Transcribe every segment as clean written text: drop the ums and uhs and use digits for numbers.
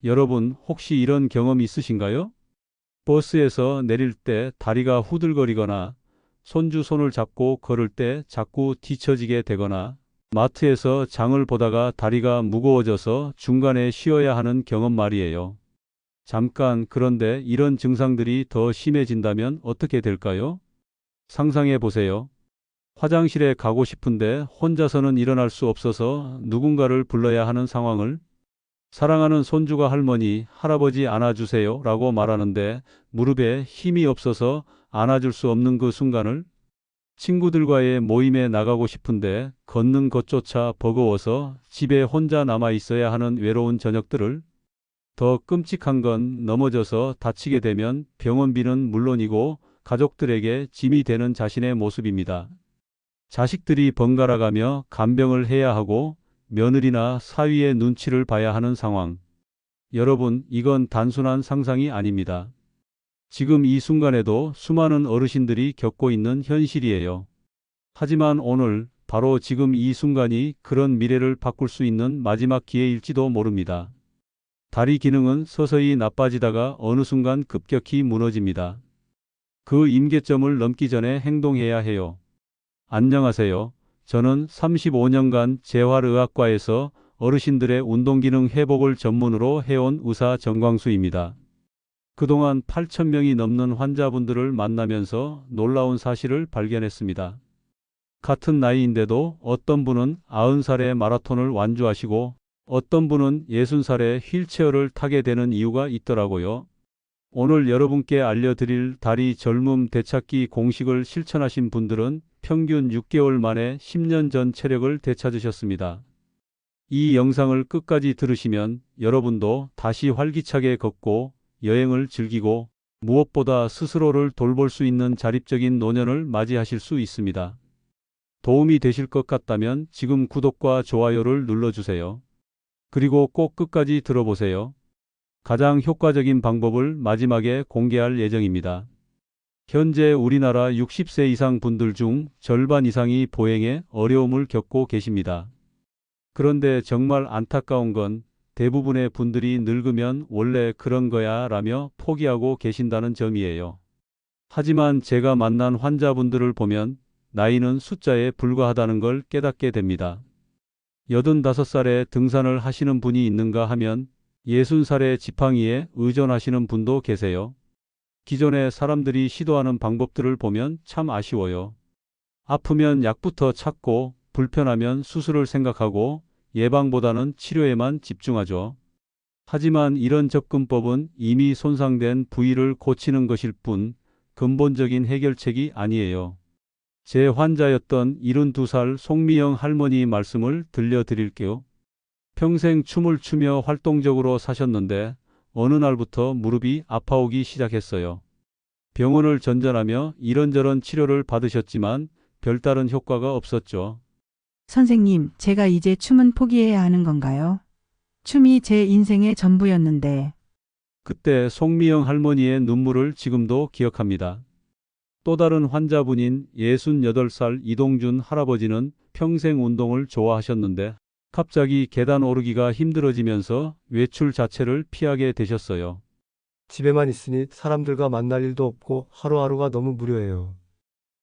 여러분, 혹시 이런 경험 있으신가요? 버스에서 내릴 때 다리가 후들거리거나 손주 손을 잡고 걸을 때 자꾸 뒤처지게 되거나 마트에서 장을 보다가 다리가 무거워져서 중간에 쉬어야 하는 경험 말이에요. 잠깐, 그런데 이런 증상들이 더 심해진다면 어떻게 될까요? 상상해 보세요. 화장실에 가고 싶은데 혼자서는 일어날 수 없어서 누군가를 불러야 하는 상황을, 사랑하는 손주가 할머니, 할아버지 안아주세요 라고 말하는데 무릎에 힘이 없어서 안아줄 수 없는 그 순간을, 친구들과의 모임에 나가고 싶은데 걷는 것조차 버거워서 집에 혼자 남아 있어야 하는 외로운 저녁들을, 더 끔찍한 건 넘어져서 다치게 되면 병원비는 물론이고 가족들에게 짐이 되는 자신의 모습입니다. 자식들이 번갈아가며 간병을 해야 하고 며느리나 사위의 눈치를 봐야 하는 상황. 여러분, 이건 단순한 상상이 아닙니다. 지금 이 순간에도 수많은 어르신들이 겪고 있는 현실이에요. 하지만 오늘, 바로 지금 이 순간이 그런 미래를 바꿀 수 있는 마지막 기회일지도 모릅니다. 다리 기능은 서서히 나빠지다가 어느 순간 급격히 무너집니다. 그 임계점을 넘기 전에 행동해야 해요. 안녕하세요. 저는 35년간 재활의학과에서 어르신들의 운동기능 회복을 전문으로 해온 의사 정광수입니다. 그동안 8,000명이 넘는 환자분들을 만나면서 놀라운 사실을 발견했습니다. 같은 나이인데도 어떤 분은 90살에 마라톤을 완주하시고 어떤 분은 60살에 휠체어를 타게 되는 이유가 있더라고요. 오늘 여러분께 알려드릴 다리 젊음 되찾기 공식을 실천하신 분들은 평균 6개월 만에 10년 전 체력을 되찾으셨습니다. 이 영상을 끝까지 들으시면 여러분도 다시 활기차게 걷고 여행을 즐기고 무엇보다 스스로를 돌볼 수 있는 자립적인 노년을 맞이하실 수 있습니다. 도움이 되실 것 같다면 지금 구독과 좋아요를 눌러주세요. 그리고 꼭 끝까지 들어보세요. 가장 효과적인 방법을 마지막에 공개할 예정입니다. 현재 우리나라 60세 이상 분들 중 절반 이상이 보행에 어려움을 겪고 계십니다. 그런데 정말 안타까운 건 대부분의 분들이 늙으면 원래 그런 거야 라며 포기하고 계신다는 점이에요. 하지만 제가 만난 환자분들을 보면 나이는 숫자에 불과하다는 걸 깨닫게 됩니다. 85살에 등산을 하시는 분이 있는가 하면 60살의 지팡이에 의존하시는 분도 계세요. 기존의 사람들이 시도하는 방법들을 보면 참 아쉬워요. 아프면 약부터 찾고 불편하면 수술을 생각하고 예방보다는 치료에만 집중하죠. 하지만 이런 접근법은 이미 손상된 부위를 고치는 것일 뿐 근본적인 해결책이 아니에요. 제 환자였던 72살 송미영 할머니 말씀을 들려드릴게요. 평생 춤을 추며 활동적으로 사셨는데 어느 날부터 무릎이 아파오기 시작했어요. 병원을 전전하며 이런저런 치료를 받으셨지만 별다른 효과가 없었죠. 선생님, 제가 이제 춤은 포기해야 하는 건가요? 춤이 제 인생의 전부였는데. 그때 송미영 할머니의 눈물을 지금도 기억합니다. 또 다른 환자분인 68살 이동준 할아버지는 평생 운동을 좋아하셨는데 갑자기 계단 오르기가 힘들어지면서 외출 자체를 피하게 되셨어요. 집에만 있으니 사람들과 만날 일도 없고 하루하루가 너무 무료해요.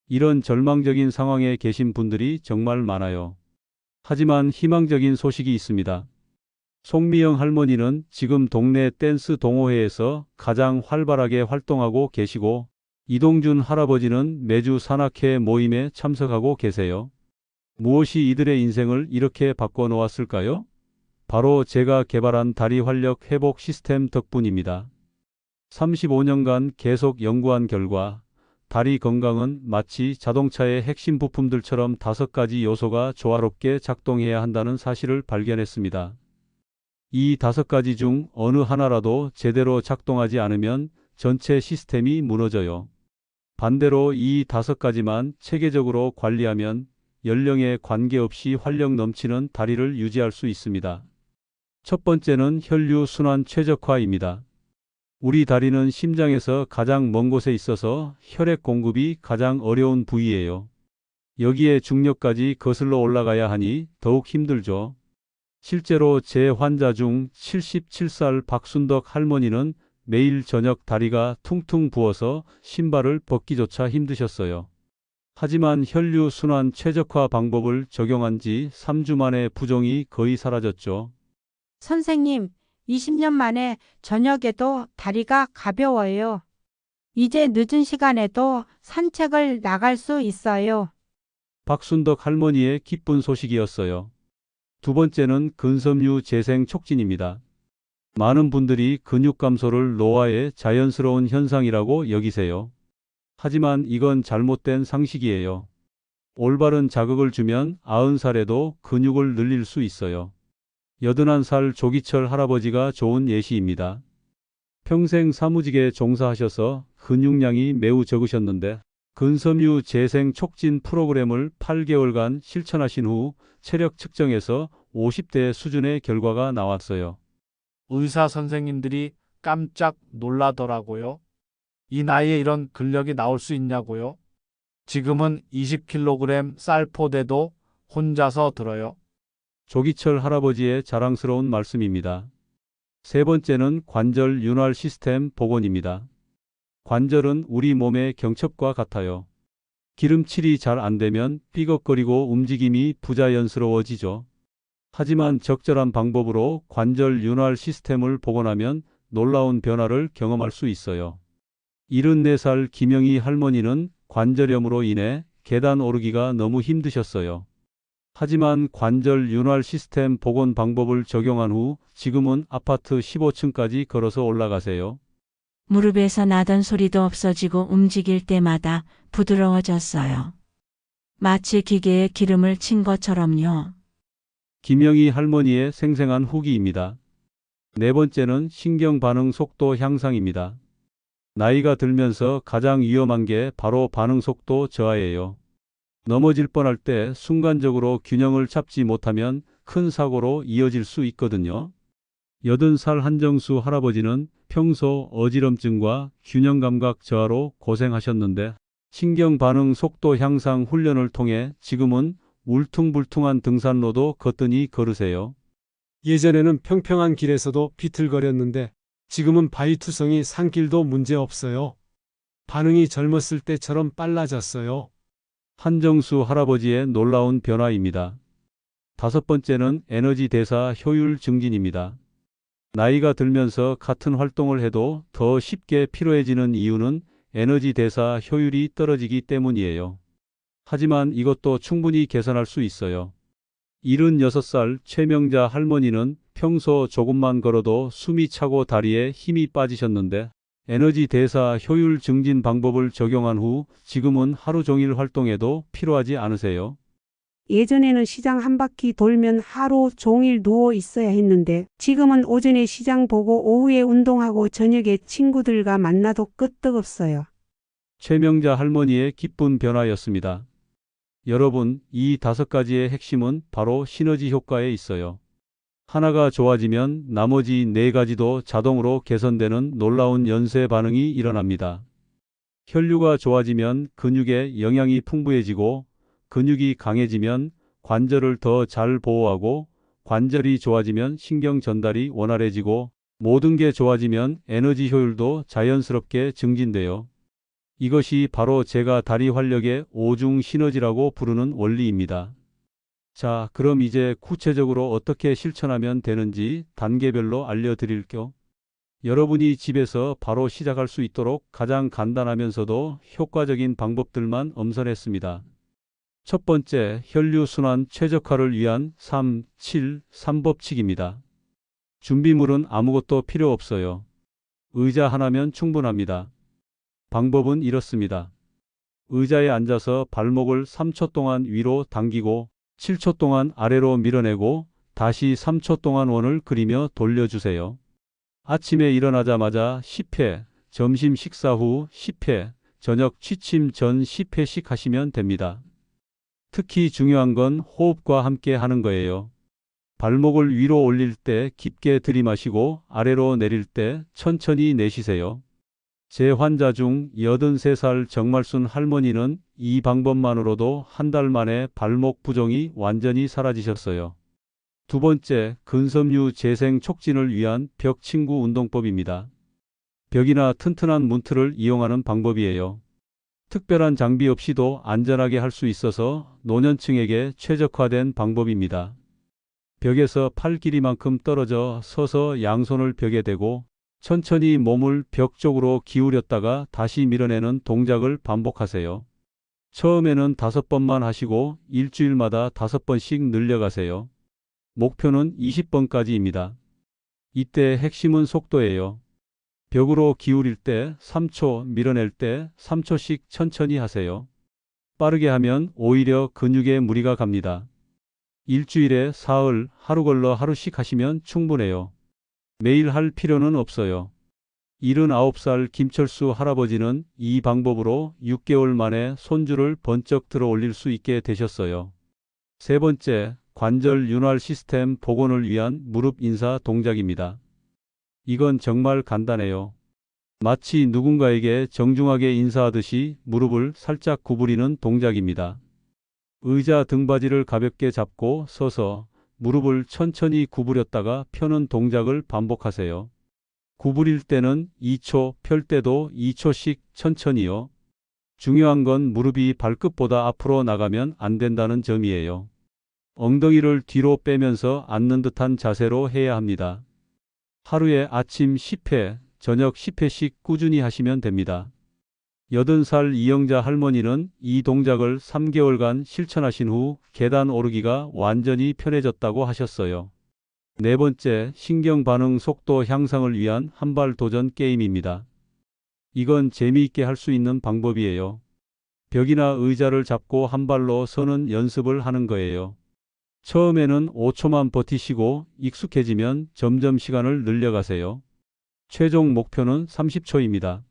이런 절망적인 상황에 계신 분들이 정말 많아요. 하지만 희망적인 소식이 있습니다. 송미영 할머니는 지금 동네 댄스 동호회에서 가장 활발하게 활동하고 계시고 이동준 할아버지는 매주 산악회 모임에 참석하고 계세요. 무엇이 이들의 인생을 이렇게 바꿔놓았을까요? 바로 제가 개발한 다리 활력 회복 시스템 덕분입니다. 35년간 계속 연구한 결과 다리 건강은 마치 자동차의 핵심 부품들처럼 5가지 요소가 조화롭게 작동해야 한다는 사실을 발견했습니다. 이 5가지 중 어느 하나라도 제대로 작동하지 않으면 전체 시스템이 무너져요. 반대로 이 5가지만 체계적으로 관리하면 연령에 관계없이 활력 넘치는 다리를 유지할 수 있습니다. 첫 번째는 혈류순환 최적화입니다. 우리 다리는 심장에서 가장 먼 곳에 있어서 혈액 공급이 가장 어려운 부위예요. 여기에 중력까지 거슬러 올라가야 하니 더욱 힘들죠. 실제로 제 환자 중 77살 박순덕 할머니는 매일 저녁 다리가 퉁퉁 부어서 신발을 벗기조차 힘드셨어요. 하지만 혈류순환 최적화 방법을 적용한 지 3주 만에 부종이 거의 사라졌죠. 선생님, 20년 만에 저녁에도 다리가 가벼워요. 이제 늦은 시간에도 산책을 나갈 수 있어요. 박순덕 할머니의 기쁜 소식이었어요. 두 번째는 근섬유 재생 촉진입니다. 많은 분들이 근육 감소를 노화의 자연스러운 현상이라고 여기세요. 하지만 이건 잘못된 상식이에요. 올바른 자극을 주면 90살에도 근육을 늘릴 수 있어요. 81살 조기철 할아버지가 좋은 예시입니다. 평생 사무직에 종사하셔서 근육량이 매우 적으셨는데 근섬유 재생 촉진 프로그램을 8개월간 실천하신 후 체력 측정에서 50대 수준의 결과가 나왔어요. 의사 선생님들이 깜짝 놀라더라고요. 이 나이에 이런 근력이 나올 수 있냐고요? 지금은 20kg 쌀포대도 혼자서 들어요. 조기철 할아버지의 자랑스러운 말씀입니다. 세 번째는 관절 윤활 시스템 복원입니다. 관절은 우리 몸의 경첩과 같아요. 기름칠이 잘 안 되면 삐걱거리고 움직임이 부자연스러워지죠. 하지만 적절한 방법으로 관절 윤활 시스템을 복원하면 놀라운 변화를 경험할 수 있어요. 74살 김영희 할머니는 관절염으로 인해 계단 오르기가 너무 힘드셨어요. 하지만 관절 윤활 시스템 복원 방법을 적용한 후 지금은 아파트 15층까지 걸어서 올라가세요. 무릎에서 나던 소리도 없어지고 움직일 때마다 부드러워졌어요. 마치 기계에 기름을 친 것처럼요. 김영희 할머니의 생생한 후기입니다. 네 번째는 신경 반응 속도 향상입니다. 나이가 들면서 가장 위험한 게 바로 반응 속도 저하예요. 넘어질 뻔할 때 순간적으로 균형을 잡지 못하면 큰 사고로 이어질 수 있거든요. 80살 한정수 할아버지는 평소 어지럼증과 균형 감각 저하로 고생하셨는데 신경 반응 속도 향상 훈련을 통해 지금은 울퉁불퉁한 등산로도 거뜬히 걸으세요. 예전에는 평평한 길에서도 비틀거렸는데 지금은 바위투성이 산길도 문제 없어요. 반응이 젊었을 때처럼 빨라졌어요. 한정수 할아버지의 놀라운 변화입니다. 다섯 번째는 에너지 대사 효율 증진입니다. 나이가 들면서 같은 활동을 해도 더 쉽게 피로해지는 이유는 에너지 대사 효율이 떨어지기 때문이에요. 하지만 이것도 충분히 개선할 수 있어요. 76살 최명자 할머니는 평소 조금만 걸어도 숨이 차고 다리에 힘이 빠지셨는데 에너지 대사 효율 증진 방법을 적용한 후 지금은 하루 종일 활동해도 피로하지 않으세요. 예전에는 시장 한 바퀴 돌면 하루 종일 누워 있어야 했는데 지금은 오전에 시장 보고 오후에 운동하고 저녁에 친구들과 만나도 끄떡없어요. 최명자 할머니의 기쁜 변화였습니다. 여러분, 이 5가지의 핵심은 바로 시너지 효과에 있어요. 하나가 좋아지면 나머지 4가지도 자동으로 개선되는 놀라운 연쇄 반응이 일어납니다. 혈류가 좋아지면 근육에 영양이 풍부해지고 근육이 강해지면 관절을 더 잘 보호하고 관절이 좋아지면 신경 전달이 원활해지고 모든 게 좋아지면 에너지 효율도 자연스럽게 증진돼요. 이것이 바로 제가 다리 활력의 5중 시너지라고 부르는 원리입니다. 자, 그럼 이제 구체적으로 어떻게 실천하면 되는지 단계별로 알려드릴게요. 여러분이 집에서 바로 시작할 수 있도록 가장 간단하면서도 효과적인 방법들만 엄선했습니다. 첫 번째, 혈류순환 최적화를 위한 3-7-3법칙입니다. 준비물은 아무것도 필요 없어요. 의자 하나면 충분합니다. 방법은 이렇습니다. 의자에 앉아서 발목을 3초 동안 위로 당기고 7초 동안 아래로 밀어내고 다시 3초 동안 원을 그리며 돌려주세요. 아침에 일어나자마자 10회, 점심 식사 후 10회, 저녁 취침 전 10회씩 하시면 됩니다. 특히 중요한 건 호흡과 함께 하는 거예요. 발목을 위로 올릴 때 깊게 들이마시고 아래로 내릴 때 천천히 내쉬세요. 제 환자 중 83살 정말순 할머니는 이 방법만으로도 한 달 만에 발목 부종이 완전히 사라지셨어요. 두 번째, 근섬유 재생 촉진을 위한 벽 침구 운동법입니다. 벽이나 튼튼한 문틀을 이용하는 방법이에요. 특별한 장비 없이도 안전하게 할 수 있어서 노년층에게 최적화된 방법입니다. 벽에서 팔 길이만큼 떨어져 서서 양손을 벽에 대고 천천히 몸을 벽 쪽으로 기울였다가 다시 밀어내는 동작을 반복하세요. 처음에는 5번만 하시고 일주일마다 5번씩 늘려가세요. 목표는 20번까지입니다. 이때 핵심은 속도예요. 벽으로 기울일 때 3초, 밀어낼 때 3초씩 천천히 하세요. 빠르게 하면 오히려 근육에 무리가 갑니다. 일주일에 사흘, 하루 걸러 하루씩 하시면 충분해요. 매일 할 필요는 없어요. 79살 김철수 할아버지는 이 방법으로 6개월 만에 손주를 번쩍 들어 올릴 수 있게 되셨어요. 세 번째, 관절 윤활 시스템 복원을 위한 무릎 인사 동작입니다. 이건 정말 간단해요. 마치 누군가에게 정중하게 인사하듯이 무릎을 살짝 구부리는 동작입니다. 의자 등받이를 가볍게 잡고 서서 무릎을 천천히 구부렸다가 펴는 동작을 반복하세요. 구부릴 때는 2초, 펼 때도 2초씩 천천히요. 중요한 건 무릎이 발끝보다 앞으로 나가면 안 된다는 점이에요. 엉덩이를 뒤로 빼면서 앉는 듯한 자세로 해야 합니다. 하루에 아침 10회, 저녁 10회씩 꾸준히 하시면 됩니다. 80살 이영자 할머니는 이 동작을 3개월간 실천하신 후 계단 오르기가 완전히 편해졌다고 하셨어요. 네 번째, 신경 반응 속도 향상을 위한 한발 도전 게임입니다. 이건 재미있게 할 수 있는 방법이에요. 벽이나 의자를 잡고 한 발로 서는 연습을 하는 거예요. 처음에는 5초만 버티시고 익숙해지면 점점 시간을 늘려가세요. 최종 목표는 30초입니다.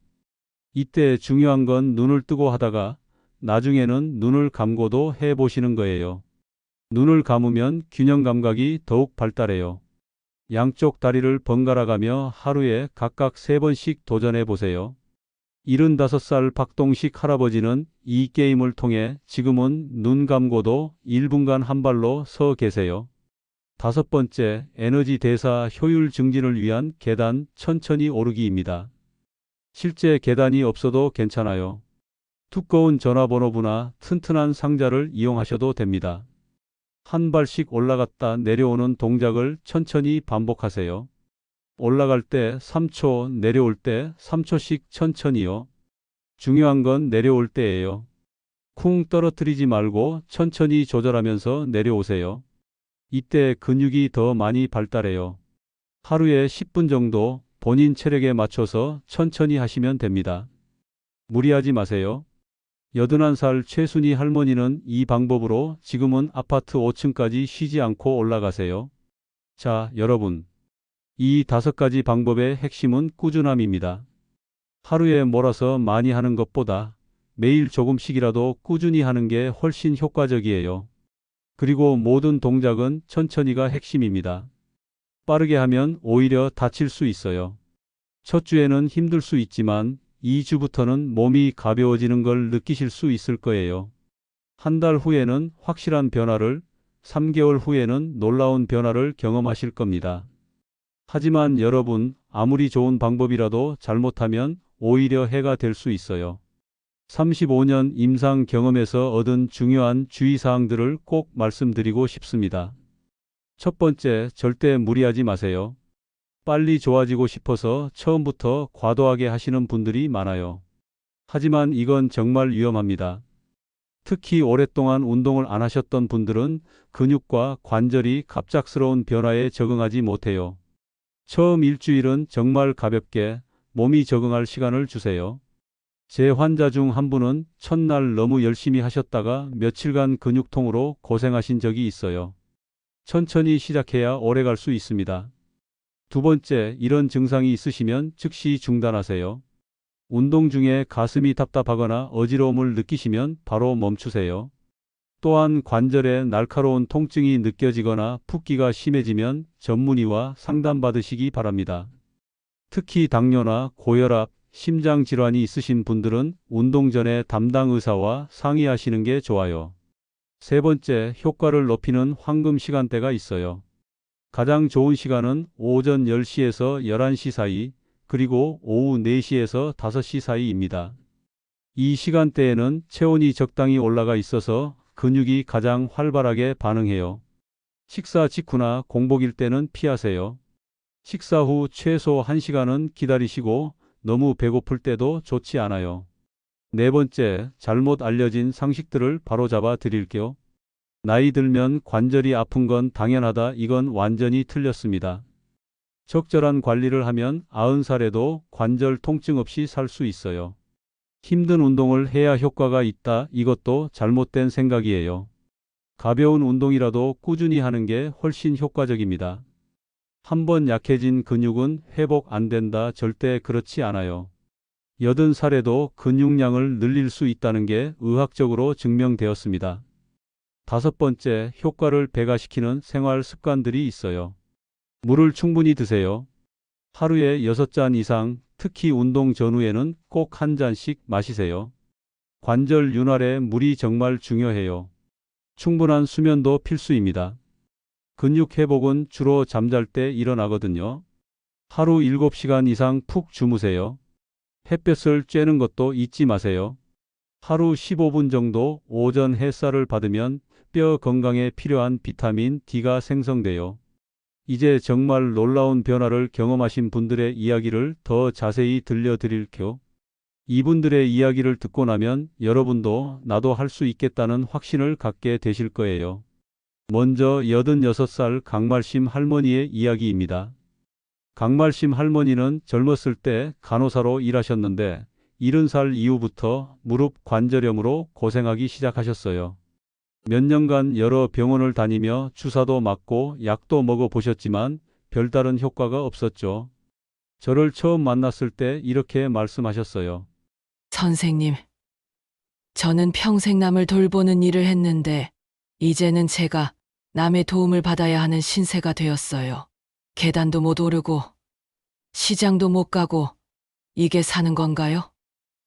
이때 중요한 건 눈을 뜨고 하다가 나중에는 눈을 감고도 해보시는 거예요. 눈을 감으면 균형 감각이 더욱 발달해요. 양쪽 다리를 번갈아 가며 하루에 각각 3번씩 도전해 보세요. 75살 박동식 할아버지는 이 게임을 통해 지금은 눈 감고도 1분간 한 발로 서 계세요. 다섯 번째, 에너지 대사 효율 증진을 위한 계단 천천히 오르기입니다. 실제 계단이 없어도 괜찮아요. 두꺼운 전화번호부나 튼튼한 상자를 이용하셔도 됩니다. 한 발씩 올라갔다 내려오는 동작을 천천히 반복하세요. 올라갈 때 3초, 내려올 때 3초씩 천천히요. 중요한 건 내려올 때예요. 쿵 떨어뜨리지 말고 천천히 조절하면서 내려오세요. 이때 근육이 더 많이 발달해요. 하루에 10분 정도 본인 체력에 맞춰서 천천히 하시면 됩니다. 무리하지 마세요. 81살 최순희 할머니는 이 방법으로 지금은 아파트 5층까지 쉬지 않고 올라가세요. 자, 여러분. 이 5가지 방법의 핵심은 꾸준함입니다. 하루에 몰아서 많이 하는 것보다 매일 조금씩이라도 꾸준히 하는 게 훨씬 효과적이에요. 그리고 모든 동작은 천천히가 핵심입니다. 빠르게 하면 오히려 다칠 수 있어요. 첫 주에는 힘들 수 있지만 2주부터는 몸이 가벼워지는 걸 느끼실 수 있을 거예요. 한 달 후에는 확실한 변화를, 3개월 후에는 놀라운 변화를 경험하실 겁니다. 하지만 여러분, 아무리 좋은 방법이라도 잘못하면 오히려 해가 될 수 있어요. 35년 임상 경험에서 얻은 중요한 주의사항들을 꼭 말씀드리고 싶습니다. 첫 번째, 절대 무리하지 마세요. 빨리 좋아지고 싶어서 처음부터 과도하게 하시는 분들이 많아요. 하지만 이건 정말 위험합니다. 특히 오랫동안 운동을 안 하셨던 분들은 근육과 관절이 갑작스러운 변화에 적응하지 못해요. 처음 일주일은 정말 가볍게 몸이 적응할 시간을 주세요. 제 환자 중 한 분은 첫날 너무 열심히 하셨다가 며칠간 근육통으로 고생하신 적이 있어요. 천천히 시작해야 오래 갈 수 있습니다. 두 번째, 이런 증상이 있으시면 즉시 중단하세요. 운동 중에 가슴이 답답하거나 어지러움을 느끼시면 바로 멈추세요. 또한 관절에 날카로운 통증이 느껴지거나 붓기가 심해지면 전문의와 상담받으시기 바랍니다. 특히 당뇨나 고혈압, 심장질환이 있으신 분들은 운동 전에 담당 의사와 상의하시는 게 좋아요. 세 번째, 효과를 높이는 황금 시간대가 있어요. 가장 좋은 시간은 오전 10시에서 11시 사이, 그리고 오후 4시에서 5시 사이입니다. 이 시간대에는 체온이 적당히 올라가 있어서 근육이 가장 활발하게 반응해요. 식사 직후나 공복일 때는 피하세요. 식사 후 최소 1시간은 기다리시고 너무 배고플 때도 좋지 않아요. 네 번째, 잘못 알려진 상식들을 바로잡아 드릴게요. 나이 들면 관절이 아픈 건 당연하다. 이건 완전히 틀렸습니다. 적절한 관리를 하면 90살에도 관절 통증 없이 살 수 있어요. 힘든 운동을 해야 효과가 있다. 이것도 잘못된 생각이에요. 가벼운 운동이라도 꾸준히 하는 게 훨씬 효과적입니다. 한번 약해진 근육은 회복 안 된다. 절대 그렇지 않아요. 80살에도 근육량을 늘릴 수 있다는 게 의학적으로 증명되었습니다. 다섯 번째, 효과를 배가시키는 생활 습관들이 있어요. 물을 충분히 드세요. 하루에 6잔 이상, 특히 운동 전후에는 꼭 1잔씩 마시세요. 관절 윤활에 물이 정말 중요해요. 충분한 수면도 필수입니다. 근육 회복은 주로 잠잘 때 일어나거든요. 하루 7시간 이상 푹 주무세요. 햇볕을 쬐는 것도 잊지 마세요. 하루 15분 정도 오전 햇살을 받으면 뼈 건강에 필요한 비타민 D가 생성돼요. 이제 정말 놀라운 변화를 경험하신 분들의 이야기를 더 자세히 들려드릴게요. 이분들의 이야기를 듣고 나면 여러분도 나도 할 수 있겠다는 확신을 갖게 되실 거예요. 먼저 86살 강말심 할머니의 이야기입니다. 강말심 할머니는 젊었을 때 간호사로 일하셨는데 70살 이후부터 무릎 관절염으로 고생하기 시작하셨어요. 몇 년간 여러 병원을 다니며 주사도 맞고 약도 먹어보셨지만 별다른 효과가 없었죠. 저를 처음 만났을 때 이렇게 말씀하셨어요. 선생님, 저는 평생 남을 돌보는 일을 했는데 이제는 제가 남의 도움을 받아야 하는 신세가 되었어요. 계단도 못 오르고 시장도 못 가고 이게 사는 건가요?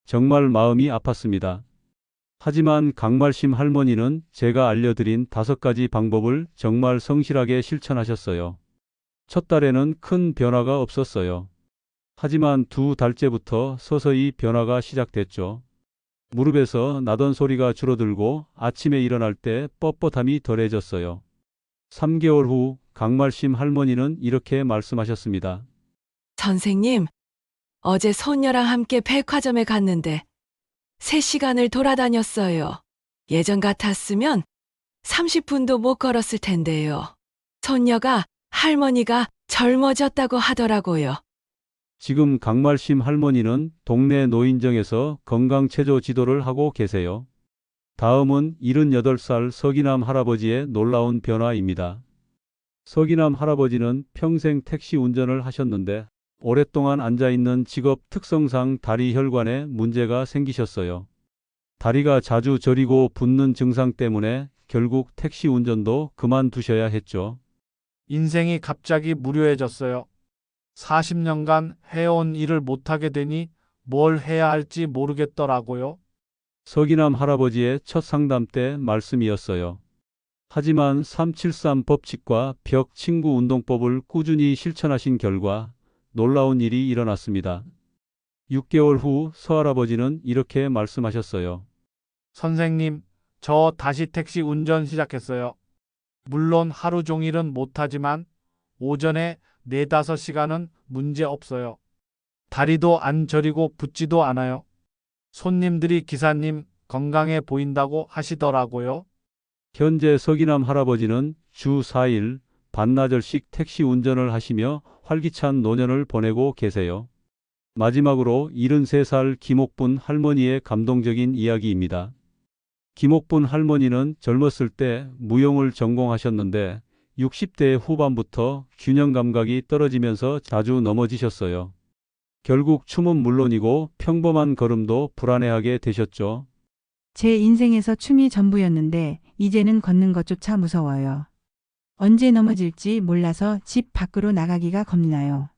정말 마음이 아팠습니다. 하지만 강말심 할머니는 제가 알려드린 5가지 방법을 정말 성실하게 실천하셨어요. 첫 달에는 큰 변화가 없었어요. 하지만 2달째부터 서서히 변화가 시작됐죠. 무릎에서 나던 소리가 줄어들고 아침에 일어날 때 뻣뻣함이 덜해졌어요. 3개월 후 강말심 할머니는 이렇게 말씀하셨습니다. 선생님, 어제 손녀랑 함께 백화점에 갔는데 3시간을 돌아다녔어요. 예전 같았으면 30분도 못 걸었을 텐데요. 손녀가 할머니가 젊어졌다고 하더라고요. 지금 강말심 할머니는 동네 노인정에서 건강체조 지도를 하고 계세요. 다음은 78살 서기남 할아버지의 놀라운 변화입니다. 서기남 할아버지는 평생 택시 운전을 하셨는데 오랫동안 앉아있는 직업 특성상 다리 혈관에 문제가 생기셨어요. 다리가 자주 저리고 붓는 증상 때문에 결국 택시 운전도 그만두셔야 했죠. 인생이 갑자기 무료해졌어요. 40년간 해온 일을 못하게 되니 뭘 해야 할지 모르겠더라고요. 서기남 할아버지의 첫 상담 때 말씀이었어요. 하지만 373 법칙과 벽 친구 운동법을 꾸준히 실천하신 결과 놀라운 일이 일어났습니다. 6개월 후 서할아버지는 이렇게 말씀하셨어요. 선생님, 저 다시 택시 운전 시작했어요. 물론 하루 종일은 못하지만 오전에 4-5시간은 문제 없어요. 다리도 안 저리고 붓지도 않아요. 손님들이 기사님 건강해 보인다고 하시더라고요. 현재 서기남 할아버지는 주 4일 반나절씩 택시 운전을 하시며 활기찬 노년을 보내고 계세요. 마지막으로 73살 김옥분 할머니의 감동적인 이야기입니다. 김옥분 할머니는 젊었을 때 무용을 전공하셨는데 60대 후반부터 균형 감각이 떨어지면서 자주 넘어지셨어요. 결국 춤은 물론이고 평범한 걸음도 불안해하게 되셨죠. 제 인생에서 춤이 전부였는데 이제는 걷는 것조차 무서워요. 언제 넘어질지 몰라서 집 밖으로 나가기가 겁나요.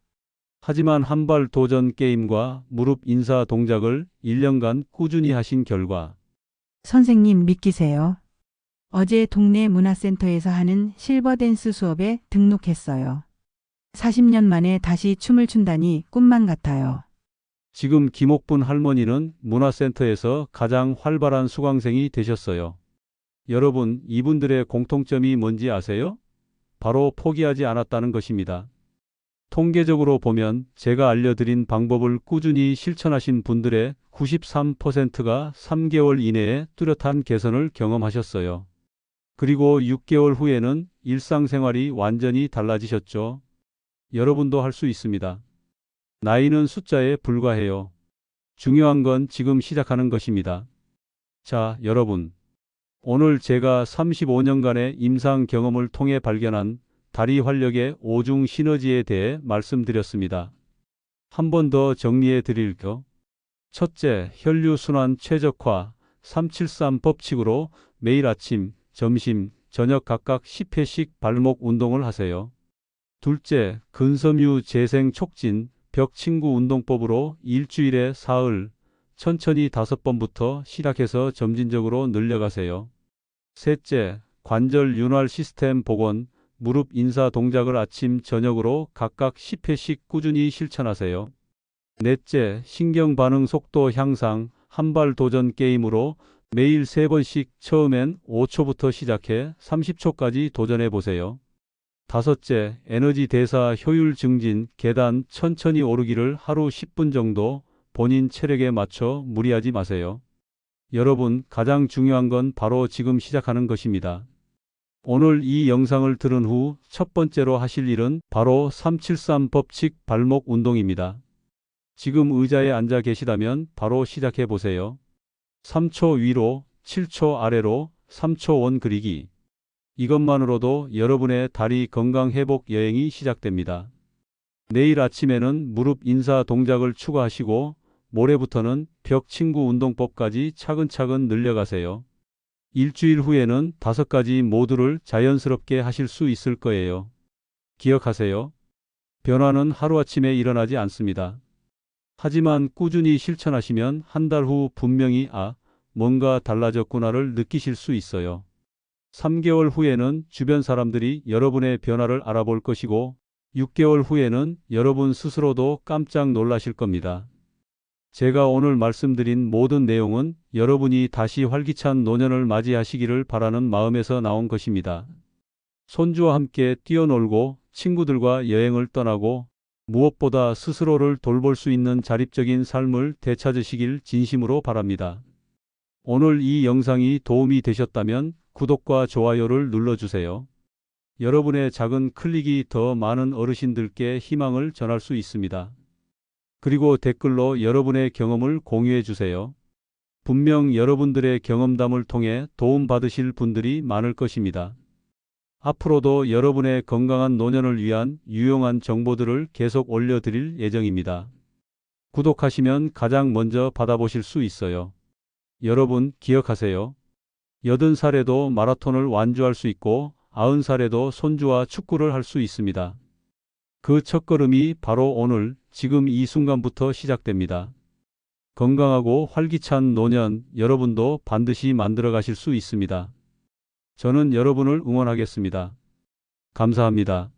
하지만 한발 도전 게임과 무릎 인사 동작을 1년간 꾸준히 하신 결과 선생님 믿기세요? 어제 동네 문화센터에서 하는 실버 댄스 수업에 등록했어요. 40년 만에 다시 춤을 춘다니 꿈만 같아요. 지금 김옥분 할머니는 문화센터에서 가장 활발한 수강생이 되셨어요. 여러분, 이분들의 공통점이 뭔지 아세요? 바로 포기하지 않았다는 것입니다. 통계적으로 보면 제가 알려드린 방법을 꾸준히 실천하신 분들의 93%가 3개월 이내에 뚜렷한 개선을 경험하셨어요. 그리고 6개월 후에는 일상생활이 완전히 달라지셨죠. 여러분도 할 수 있습니다. 나이는 숫자에 불과해요. 중요한 건 지금 시작하는 것입니다. 자, 여러분. 오늘 제가 35년간의 임상 경험을 통해 발견한 다리 활력의 5중 시너지에 대해 말씀드렸습니다. 한 번 더 정리해 드릴게요. 첫째, 혈류순환 최적화 373 법칙으로 매일 아침, 점심, 저녁 각각 10회씩 발목 운동을 하세요. 둘째, 근섬유 재생 촉진 벽친구 운동법으로 일주일에 사흘, 천천히 5번부터 시작해서 점진적으로 늘려가세요. 셋째, 관절 윤활 시스템 복원 무릎 인사 동작을 아침, 저녁으로 각각 10회씩 꾸준히 실천하세요. 넷째, 신경 반응 속도 향상 한발 도전 게임으로 매일 3번씩 처음엔 5초부터 시작해 30초까지 도전해 보세요. 다섯째, 에너지 대사 효율 증진 계단 천천히 오르기를 하루 10분 정도 본인 체력에 맞춰 무리하지 마세요. 여러분, 가장 중요한 건 바로 지금 시작하는 것입니다. 오늘 이 영상을 들은 후 첫 번째로 하실 일은 바로 373 법칙 발목 운동입니다. 지금 의자에 앉아 계시다면 바로 시작해 보세요. 3초 위로, 7초 아래로, 3초 원 그리기. 이것만으로도 여러분의 다리 건강 회복 여행이 시작됩니다. 내일 아침에는 무릎 인사 동작을 추가하시고 모레부터는 벽친구 운동법까지 차근차근 늘려가세요. 일주일 후에는 5가지 모두를 자연스럽게 하실 수 있을 거예요. 기억하세요. 변화는 하루아침에 일어나지 않습니다. 하지만 꾸준히 실천하시면 한 달 후 분명히 뭔가 달라졌구나를 느끼실 수 있어요. 3개월 후에는 주변 사람들이 여러분의 변화를 알아볼 것이고 6개월 후에는 여러분 스스로도 깜짝 놀라실 겁니다. 제가 오늘 말씀드린 모든 내용은 여러분이 다시 활기찬 노년을 맞이하시기를 바라는 마음에서 나온 것입니다. 손주와 함께 뛰어놀고 친구들과 여행을 떠나고 무엇보다 스스로를 돌볼 수 있는 자립적인 삶을 되찾으시길 진심으로 바랍니다. 오늘 이 영상이 도움이 되셨다면 구독과 좋아요를 눌러주세요. 여러분의 작은 클릭이 더 많은 어르신들께 희망을 전할 수 있습니다. 그리고 댓글로 여러분의 경험을 공유해 주세요. 분명 여러분들의 경험담을 통해 도움받으실 분들이 많을 것입니다. 앞으로도 여러분의 건강한 노년을 위한 유용한 정보들을 계속 올려드릴 예정입니다. 구독하시면 가장 먼저 받아보실 수 있어요. 여러분 기억하세요. 80살에도 마라톤을 완주할 수 있고 90살에도 손주와 축구를 할 수 있습니다. 그 첫걸음이 바로 오늘 지금 이 순간부터 시작됩니다. 건강하고 활기찬 노년 여러분도 반드시 만들어 가실 수 있습니다. 저는 여러분을 응원하겠습니다. 감사합니다.